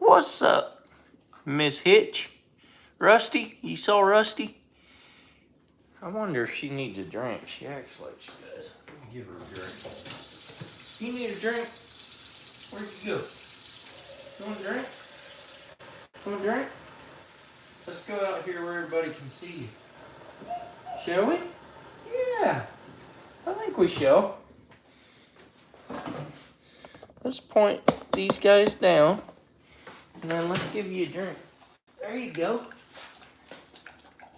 What's up, Miss Hitch? Rusty? You saw Rusty? I wonder if she needs a drink. She acts like she does. Let me give her a drink. You need a drink? Where'd you go? You want a drink? You want a drink? Let's go out here where everybody can see you. Shall we? Yeah, I think we shall. Let's point these guys down, and then let's give you a drink. There you go.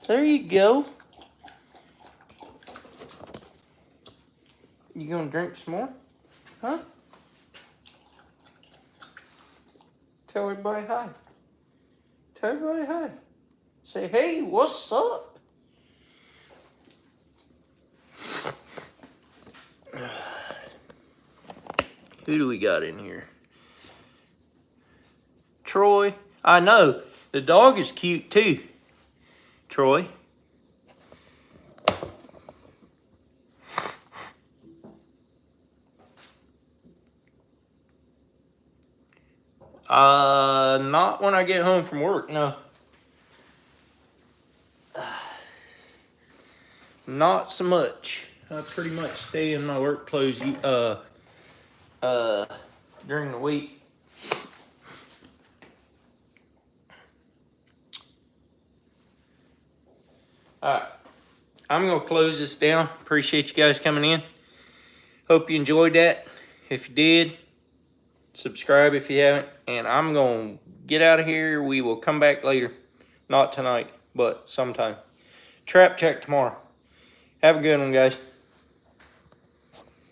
There you go. You gonna drink some more? Huh? Tell everybody hi. Tell everybody hi. Say, hey, what's up? Who do we got in here? Troy. I know. The dog is cute too. Troy. Not when I get home from work, no. Not so much. I pretty much stay in my work clothes during the week. Alright. I'm gonna close this down. Appreciate you guys coming in. Hope you enjoyed that. If you did, subscribe if you haven't. And I'm gonna get out of here. We will come back later. Not tonight, but sometime. Trap check tomorrow. Have a good one, guys.